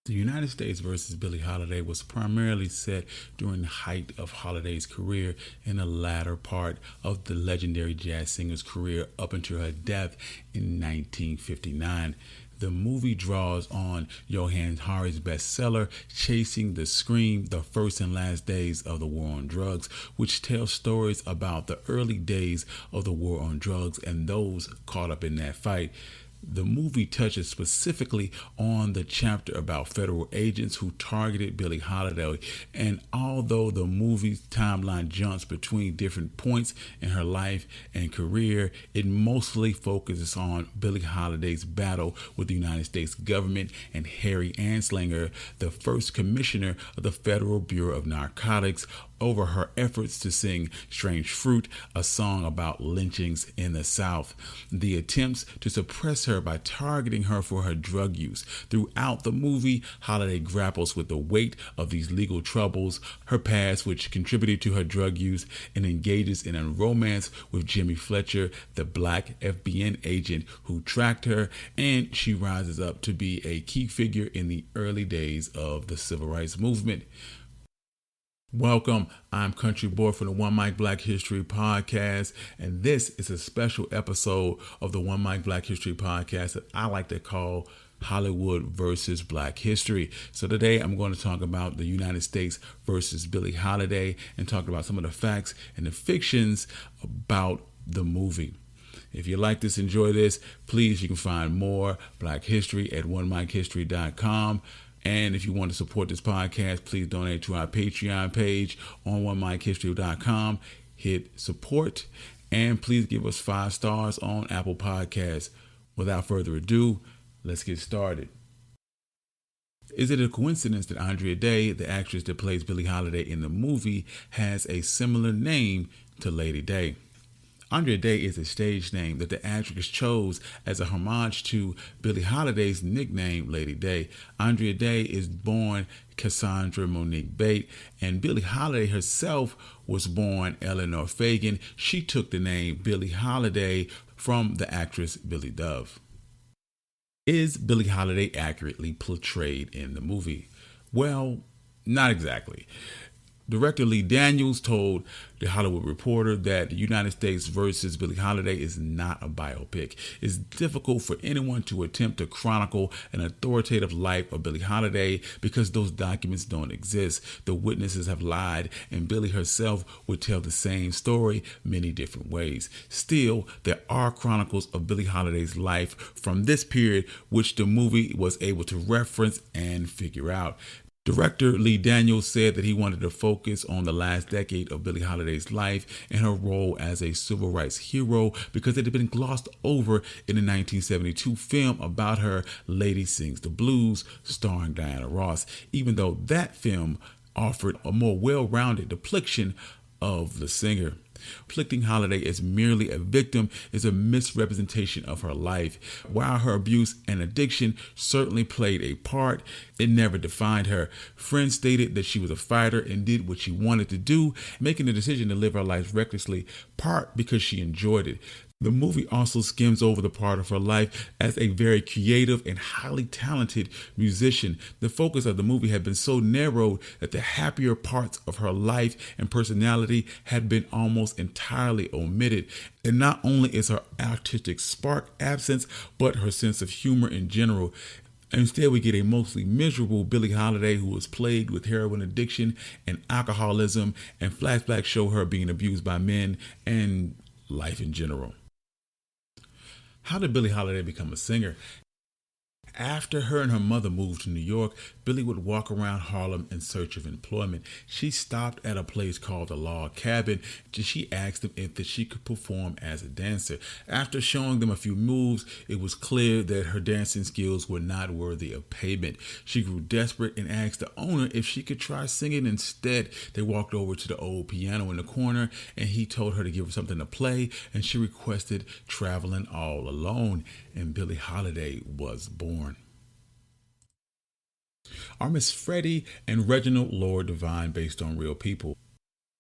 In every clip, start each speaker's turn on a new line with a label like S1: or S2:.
S1: The United States versus Billie Holiday was primarily set during the height of Holiday's career and the latter part of the legendary jazz singer's career up until her death in 1959. The movie draws on Johann Hari's bestseller, Chasing the Scream, The First and Last Days of the War on Drugs, which tells stories about the early days of the war on drugs and those caught up in that fight. The movie touches specifically on the chapter about federal agents who targeted Billie Holiday, and although the movie's timeline jumps between different points in her life and career, it mostly focuses on Billie Holiday's battle with the United States government and Harry Anslinger, the first commissioner of the Federal Bureau of Narcotics, over her efforts to sing Strange Fruit, a song about lynchings in the South. The attempts to suppress her by targeting her for her drug use. Throughout the movie, Holiday grapples with the weight of these legal troubles, her past which contributed to her drug use, and engages in a romance with Jimmy Fletcher, the black FBI agent who tracked her, and she rises up to be a key figure in the early days of the civil rights movement. Welcome, I'm Country Boy from the One Mic Black History Podcast, and this is a special episode of the One Mic Black History Podcast that I like to call Hollywood versus Black History. So today I'm going to talk about the United States versus Billie Holiday and talk about some of the facts and the fictions about the movie. If you like this, enjoy this, please, you can find more Black History at onemichistory.com. And if you want to support this podcast, please donate to our Patreon page on onemichistory.com. Hit support and please give us 5 stars on Apple Podcasts. Without further ado, let's get started. Is it a coincidence that Andra Day, the actress that plays Billie Holiday in the movie, has a similar name to Lady Day? Andra Day is a stage name that the actress chose as a homage to Billie Holiday's nickname, Lady Day. Andra Day is born Cassandra Monique Bate, and Billie Holiday herself was born Eleanor Fagan. She took the name Billie Holiday from the actress Billy Dove. Is Billie Holiday accurately portrayed in the movie? Well, not exactly. Director Lee Daniels told The Hollywood Reporter that the United States versus Billie Holiday is not a biopic. It's difficult for anyone to attempt to chronicle an authoritative life of Billie Holiday because those documents don't exist. The witnesses have lied, and Billie herself would tell the same story many different ways. Still, there are chronicles of Billie Holiday's life from this period which the movie was able to reference and figure out. Director Lee Daniels said that he wanted to focus on the last decade of Billie Holiday's life and her role as a civil rights hero because it had been glossed over in the 1972 film about her, Lady Sings the Blues, starring Diana Ross, even though that film offered a more well-rounded depiction of the singer. Depicting Holiday as merely a victim is a misrepresentation of her life. While her abuse and addiction certainly played a part, it never defined her. Friends stated that she was a fighter and did what she wanted to do, making the decision to live her life recklessly, part because she enjoyed it. The movie also skims over the part of her life as a very creative and highly talented musician. The focus of the movie had been so narrowed that the happier parts of her life and personality had been almost entirely omitted. And not only is her artistic spark absent, but her sense of humor in general. Instead, we get a mostly miserable Billie Holiday who was plagued with heroin addiction and alcoholism, and flashbacks show her being abused by men and life in general. How did Billie Holiday become a singer? After her and her mother moved to New York, Billie would walk around Harlem in search of employment. She stopped at a place called the Log Cabin. She asked them if she could perform as a dancer. After showing them a few moves, it was clear that her dancing skills were not worthy of payment. She grew desperate and asked the owner if she could try singing instead. They walked over to the old piano in the corner, and he told her to give her something to play, and she requested Traveling All Alone, and Billie Holiday was born. Are Miss Freddie and Reginald Lord Devine based on real people?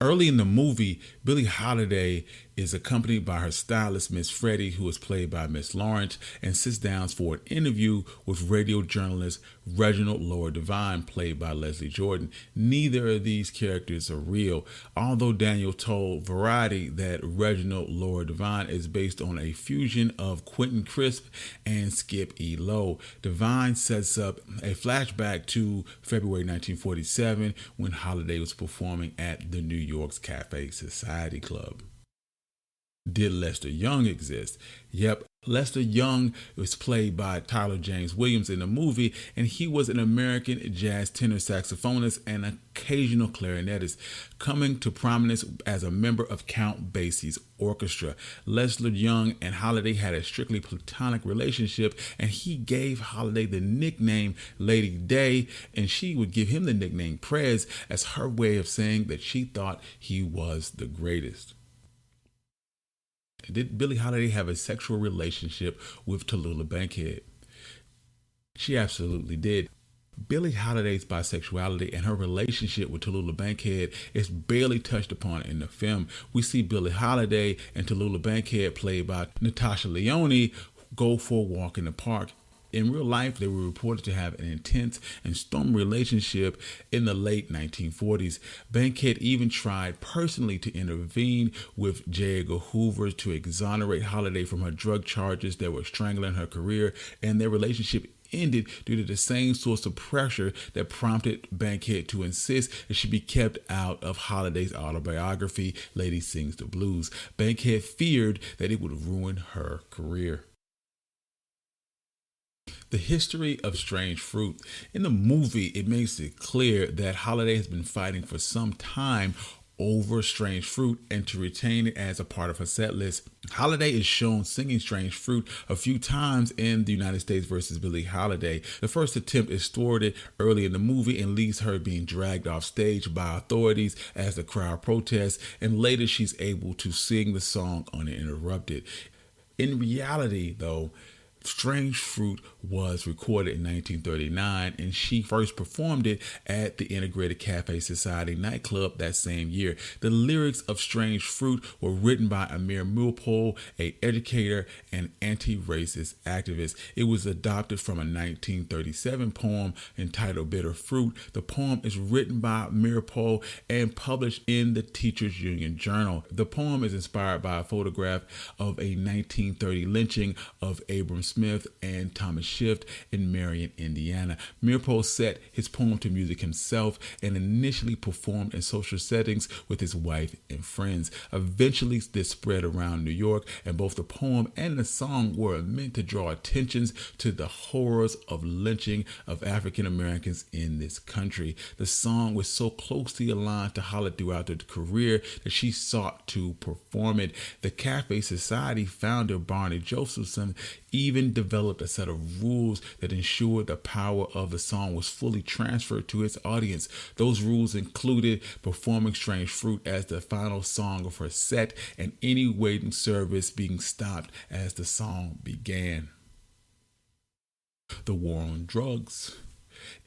S1: Early in the movie, Billie Holiday is accompanied by her stylist, Miss Freddie, who is played by Miss Lawrence, and sits down for an interview with radio journalist Reginald Lord Devine, played by Leslie Jordan. Neither of these characters are real, although Daniel told Variety that Reginald Lord Devine is based on a fusion of Quentin Crisp and Skip E. Lowe. Devine sets up a flashback to February 1947 when Holiday was performing at the New York's Cafe Society Club. Did Lester Young exist? Yep, Lester Young was played by Tyler James Williams in the movie, and he was an American jazz tenor saxophonist and occasional clarinetist, coming to prominence as a member of Count Basie's orchestra. Lester Young and Holiday had a strictly platonic relationship, and he gave Holiday the nickname Lady Day, and she would give him the nickname Prez as her way of saying that she thought he was the greatest. Did Billie Holiday have a sexual relationship with Tallulah Bankhead? She absolutely did. Billie Holiday's bisexuality and her relationship with Tallulah Bankhead is barely touched upon in the film. We see Billie Holiday and Tallulah Bankhead, played by Natasha Lyonne, go for a walk in the park. In real life, they were reported to have an intense and stormy relationship in the late 1940s. Bankhead even tried personally to intervene with J. Edgar Hoover to exonerate Holiday from her drug charges that were strangling her career, and their relationship ended due to the same source of pressure that prompted Bankhead to insist that she be kept out of Holiday's autobiography, Lady Sings the Blues. Bankhead feared that it would ruin her career. The history of Strange Fruit. In the movie, it makes it clear that Holiday has been fighting for some time over Strange Fruit and to retain it as a part of her set list. Holiday is shown singing Strange Fruit a few times in the United States versus Billie Holiday. The first attempt is thwarted early in the movie and leaves her being dragged off stage by authorities as the crowd protests, and later she's able to sing the song uninterrupted. In reality, though, Strange Fruit was recorded in 1939, and she first performed it at the Integrated Cafe Society nightclub that same year. The lyrics of Strange Fruit were written by Amir Mulpol, an educator and anti-racist activist. It was adopted from a 1937 poem entitled Bitter Fruit. The poem is written by Mulpol and published in the Teachers Union Journal. The poem is inspired by a photograph of a 1930 lynching of Abram Smith and Thomas Swift in Marion, Indiana. Mirpol set his poem to music himself and initially performed in social settings with his wife and friends. Eventually, this spread around New York, and both the poem and the song were meant to draw attention to the horrors of lynching of African Americans in this country. The song was so closely aligned to Holiday throughout her career that she sought to perform it. The Cafe Society founder, Barney Josephson, even developed a set of rules that ensured the power of the song was fully transferred to its audience. Those rules included performing Strange Fruit as the final song of her set and any waiting service being stopped as the song began. The war on drugs.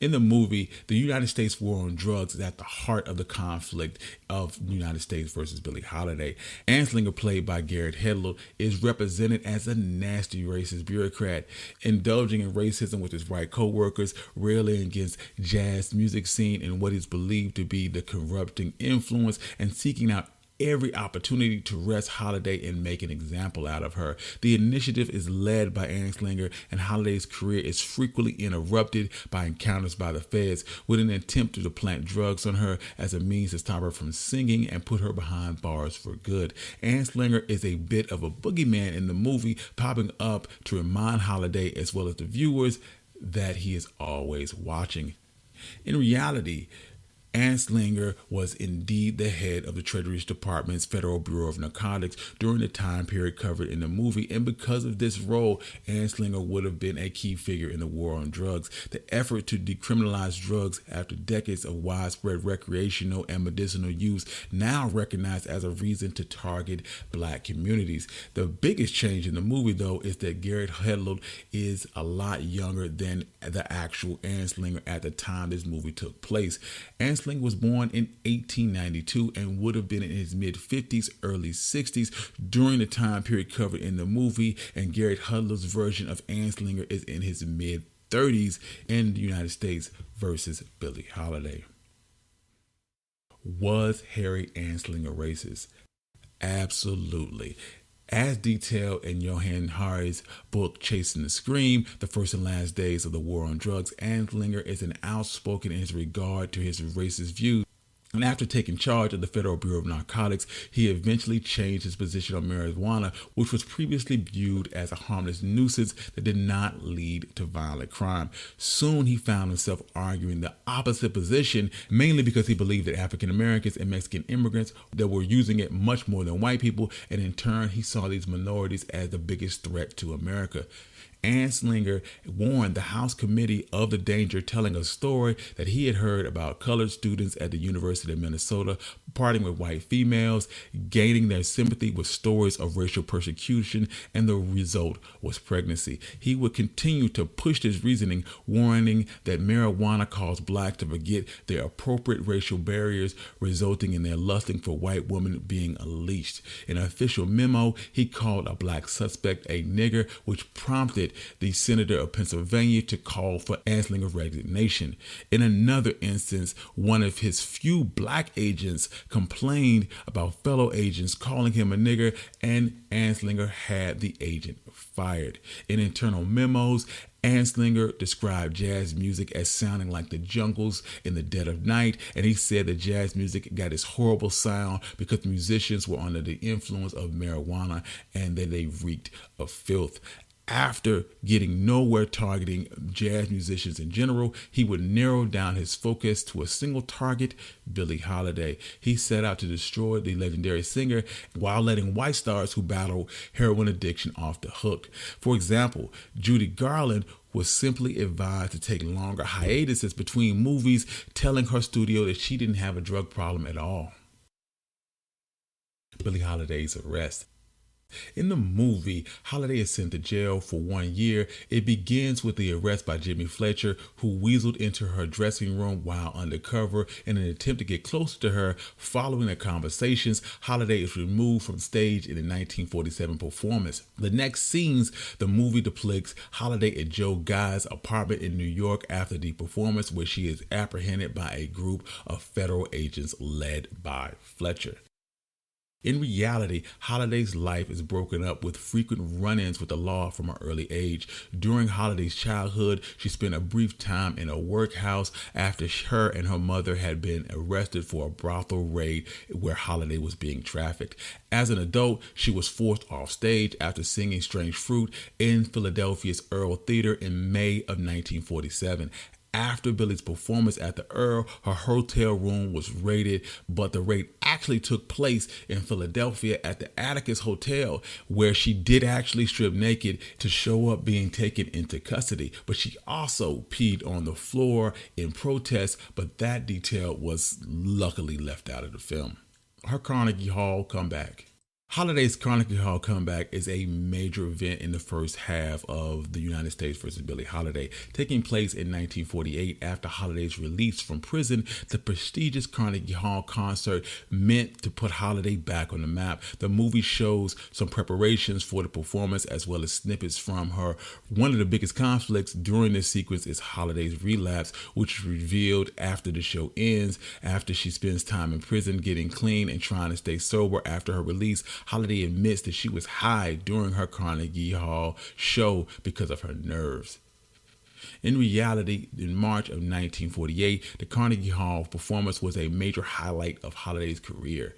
S1: In the movie, the United States war on drugs is at the heart of the conflict of the United States versus Billie Holiday. Anslinger, played by Garrett Hedlund, is represented as a nasty racist bureaucrat, indulging in racism with his white co-workers, railing against jazz music scene and what is believed to be the corrupting influence, and seeking out every opportunity to arrest Holiday and make an example out of her. The initiative is led by Anslinger, and Holiday's career is frequently interrupted by encounters by the feds with an attempt to plant drugs on her as a means to stop her from singing and put her behind bars for good. Anslinger is a bit of a boogeyman in the movie, popping up to remind Holiday as well as the viewers that he is always watching. In reality, Anslinger was indeed the head of the Treasury Department's Federal Bureau of Narcotics during the time period covered in the movie, and because of this role, Anslinger would have been a key figure in the war on drugs. The effort to decriminalize drugs after decades of widespread recreational and medicinal use now recognized as a reason to target black communities. The biggest change in the movie, though, is that Garrett Hedlund is a lot younger than the actual Anslinger at the time this movie took place. Anslinger Anslinger was born in 1892 and would have been in his mid-50s, early 60s during the time period covered in the movie, and Garrett Hudler's version of Anslinger is in his mid-30s in the United States versus Billie Holiday. Was Harry Anslinger racist? Absolutely. As detailed in Johann Hari's book Chasing the Scream, The First and Last Days of the War on Drugs, Anslinger is an outspoken in his regard to his racist views. And after taking charge of the Federal Bureau of Narcotics, he eventually changed his position on marijuana, which was previously viewed as a harmless nuisance that did not lead to violent crime. Soon he found himself arguing the opposite position, mainly because he believed that African Americans and Mexican immigrants that were using it much more than white people, and in turn he saw these minorities as the biggest threat to America. Anslinger warned the House Committee of the danger, telling a story that he had heard about colored students at the University of Minnesota partying with white females, gaining their sympathy with stories of racial persecution, and the result was pregnancy. He would continue to push this reasoning, warning that marijuana caused blacks to forget their appropriate racial barriers, resulting in their lusting for white women being unleashed. In an official memo, he called a black suspect a nigger, which prompted the senator of Pennsylvania to call for Anslinger's resignation. In another instance, one of his few black agents complained about fellow agents calling him a nigger, and Anslinger had the agent fired. In internal memos, Anslinger described jazz music as sounding like the jungles in the dead of night, and he said that jazz music got its horrible sound because musicians were under the influence of marijuana and that they reeked of filth. After getting nowhere targeting jazz musicians in general, he would narrow down his focus to a single target, Billie Holiday. He set out to destroy the legendary singer while letting white stars who battle heroin addiction off the hook. For example, Judy Garland was simply advised to take longer hiatuses between movies, telling her studio that she didn't have a drug problem at all. Billie Holiday's arrest. In the movie, Holiday is sent to jail for 1 year. It begins with the arrest by Jimmy Fletcher, who weaseled into her dressing room while undercover in an attempt to get closer to her. Following their conversations, Holiday is removed from stage in the 1947 performance. The next scenes, the movie depicts Holiday at Joe Guy's apartment in New York after the performance, where she is apprehended by a group of federal agents led by Fletcher. In reality, Holiday's life is broken up with frequent run-ins with the law from an early age. During Holiday's childhood, she spent a brief time in a workhouse after her and her mother had been arrested for a brothel raid where Holiday was being trafficked. As an adult, she was forced off stage after singing Strange Fruit in Philadelphia's Earl Theater in May of 1947. After Billie's performance at the Earl, her hotel room was raided, but the raid actually took place in Philadelphia at the Atticus Hotel, where she did actually strip naked to show up being taken into custody. But she also peed on the floor in protest, but that detail was luckily left out of the film. Her Carnegie Hall comeback. Holiday's Carnegie Hall comeback is a major event in the first half of the United States versus Billie Holiday. Taking place in 1948 after Holiday's release from prison, the prestigious Carnegie Hall concert meant to put Holiday back on the map. The movie shows some preparations for the performance as well as snippets from her. One of the biggest conflicts during this sequence is Holiday's relapse, which is revealed after the show ends, after she spends time in prison getting clean and trying to stay sober after her release. Holiday admits that she was high during her Carnegie Hall show because of her nerves. In reality, in March of 1948, the Carnegie Hall performance was a major highlight of Holiday's career,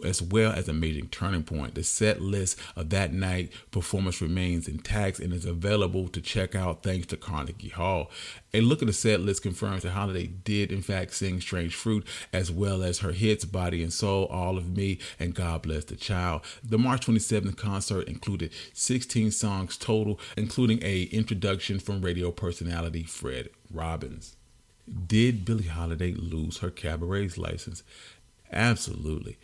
S1: as well as a major turning point. The set list of that night performance remains intact and is available to check out thanks to Carnegie Hall. A look at the set list confirms that Holiday did in fact sing Strange Fruit, as well as her hits Body and Soul, All of Me, and God Bless the Child. The March 27th concert included 16 songs total, including an introduction from radio personality Fred Robbins. Did Billie Holiday lose her cabaret's license? Absolutely.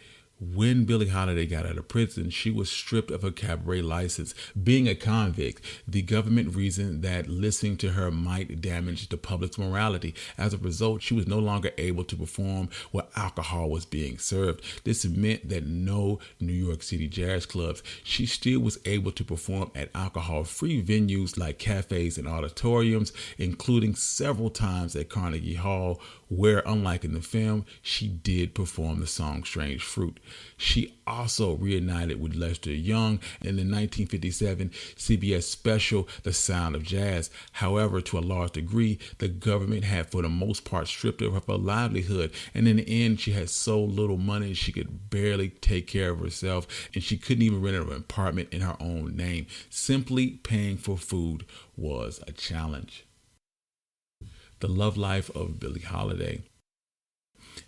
S1: When Billie Holiday got out of prison, she was stripped of her cabaret license. Being a convict, the government reasoned that listening to her might damage the public's morality. As a result, she was no longer able to perform where alcohol was being served. This meant that no New York City jazz clubs. She still was able to perform at alcohol-free venues like cafes and auditoriums, including several times at Carnegie Hall, where, unlike in the film, she did perform the song Strange Fruit. She also reunited with Lester Young in the 1957 CBS special The Sound of Jazz. However, to a large degree, the government had for the most part stripped her of her livelihood, and in the end, she had so little money she could barely take care of herself, and she couldn't even rent an apartment in her own name. Simply paying for food was a challenge. The love life of Billie Holiday.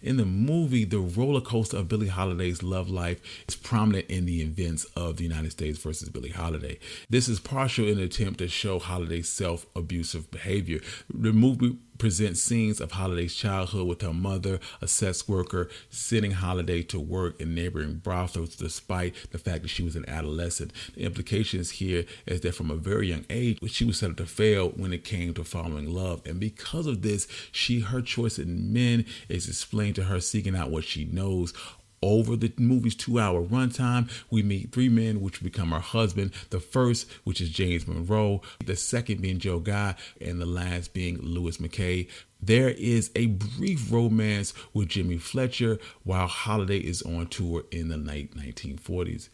S1: In the movie, the roller coaster of Billie Holiday's love life is prominent in the events of the United States versus Billie Holiday. This is partial in an attempt to show Holiday's self-abusive behavior. The movie presents scenes of Holiday's childhood with her mother, a sex worker, sending Holiday to work in neighboring brothels despite the fact that she was an adolescent. The implications here is that from a very young age, she was set up to fail when it came to following love. And because of this, her choice in men is explained to her seeking out what she knows. Over the movie's 2-hour runtime, we meet 3 men, which become her husband. The first, which is James Monroe, the second being Joe Guy, and the last being Louis McKay. There is a brief romance with Jimmy Fletcher while Holiday is on tour in the late 1940s.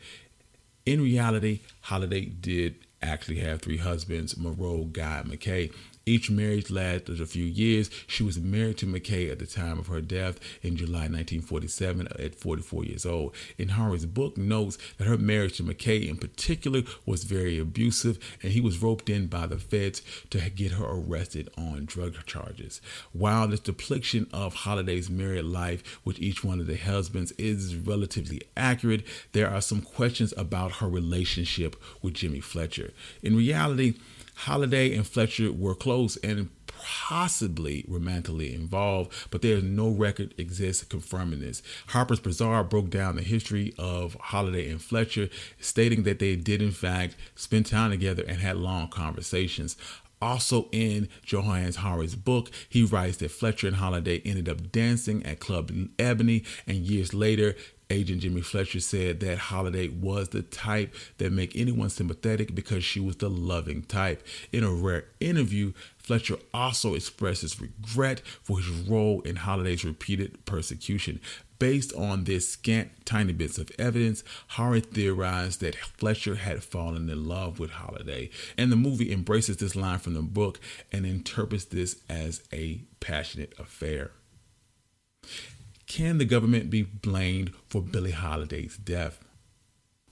S1: In reality, Holiday did actually have 3 husbands: Monroe, Guy, and McKay. Each marriage lasted a few years. She was married to McKay at the time of her death in July 1947 at 44 years old. In Hari's book notes that her marriage to McKay in particular was very abusive, and he was roped in by the feds to get her arrested on drug charges. While this depiction of Holiday's married life with each one of the husbands is relatively accurate, there are some questions about her relationship with Jimmy Fletcher. In reality, Holiday and Fletcher were close and possibly romantically involved, but there's no record exists confirming this. Harper's Bazaar broke down the history of Holiday and Fletcher, stating that they did in fact spend time together and had long conversations. Also in Johann Hari's book, he writes that Fletcher and Holiday ended up dancing at Club Ebony, and years later, Agent Jimmy Fletcher said that Holiday was the type that make anyone sympathetic because she was the loving type. In a rare interview, Fletcher also expresses regret for his role in Holiday's repeated persecution. Based on this scant, tiny bits of evidence, Hari theorized that Fletcher had fallen in love with Holiday, and the movie embraces this line from the book and interprets this as a passionate affair. Can the government be blamed for Billie Holiday's death?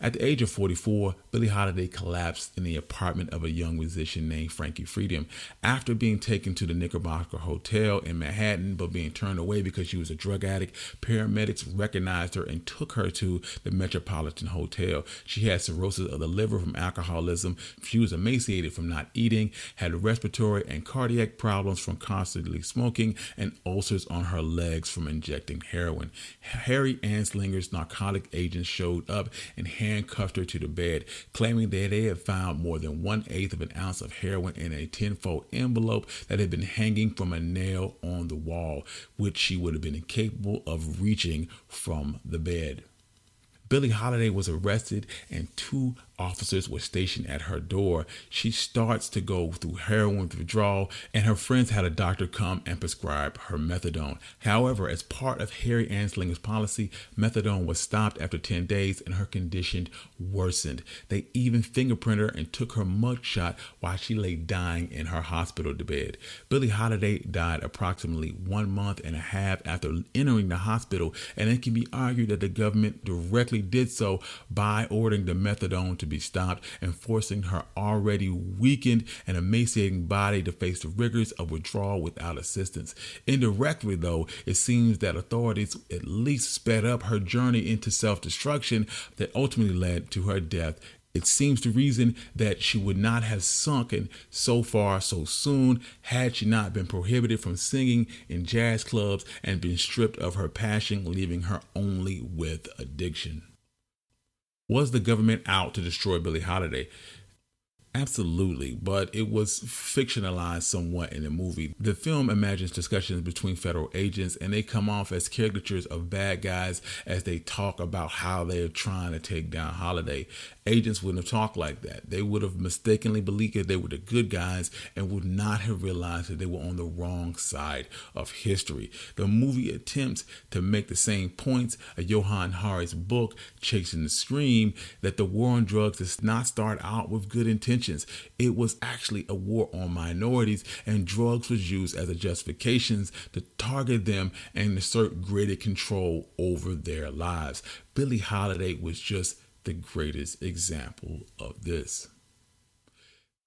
S1: At the age of 44, Billie Holiday collapsed in the apartment of a young musician named Frankie Freedom. After being taken to the Knickerbocker Hotel in Manhattan, but being turned away because she was a drug addict, paramedics recognized her and took her to the Metropolitan Hotel. She had cirrhosis of the liver from alcoholism. She was emaciated from not eating, had respiratory and cardiac problems from constantly smoking, and ulcers on her legs from injecting heroin. Harry Anslinger's narcotic agents showed up and handcuffed her to the bed, claiming that they had found more than 1/8 of an ounce of heroin in a tinfoil envelope that had been hanging from a nail on the wall, which she would have been incapable of reaching from the bed. Billie Holiday was arrested and 2 officers were stationed at her door. She starts to go through heroin withdrawal, and her friends had a doctor come and prescribe her methadone. However, as part of Harry Anslinger's policy, methadone was stopped after 10 days and her condition worsened. They even fingerprinted her and took her mugshot while she lay dying in her hospital bed. Billie Holiday died approximately 1.5 months after entering the hospital, and it can be argued that the government directly did so by ordering the methadone to be stopped and forcing her already weakened and emaciating body to face the rigors of withdrawal without assistance. Indirectly, though, it seems that authorities at least sped up her journey into self-destruction that ultimately led to her death It seems to reason that she would not have sunken so far so soon had she not been prohibited from singing in jazz clubs and been stripped of her passion, leaving her only with addiction. Was the government out to destroy Billie Holiday? Absolutely, but it was fictionalized somewhat in the movie. The film imagines discussions between federal agents, and they come off as caricatures of bad guys as they talk about how they're trying to take down Holiday. Agents wouldn't have talked like that. They would have mistakenly believed that they were the good guys and would not have realized that they were on the wrong side of history. The movie attempts to make the same points of Johann Hari's book, Chasing the Scream, that the war on drugs does not start out with good intentions. It was actually a war on minorities, and drugs was used as a justification to target them and assert greater control over their lives. Billie Holiday was just the greatest example of this.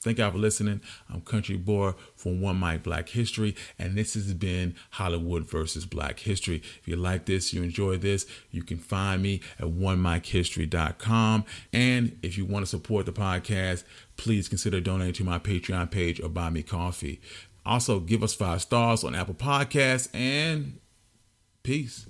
S1: Thank y'all for listening. I'm Country Boy from One Mic Black History, and this has been Hollywood versus Black History. If you like this, you enjoy this, you can find me at onemichistory.com. And if you want to support the podcast, please consider donating to my Patreon page or buy me coffee. Also, give us 5 stars on Apple Podcasts, and peace.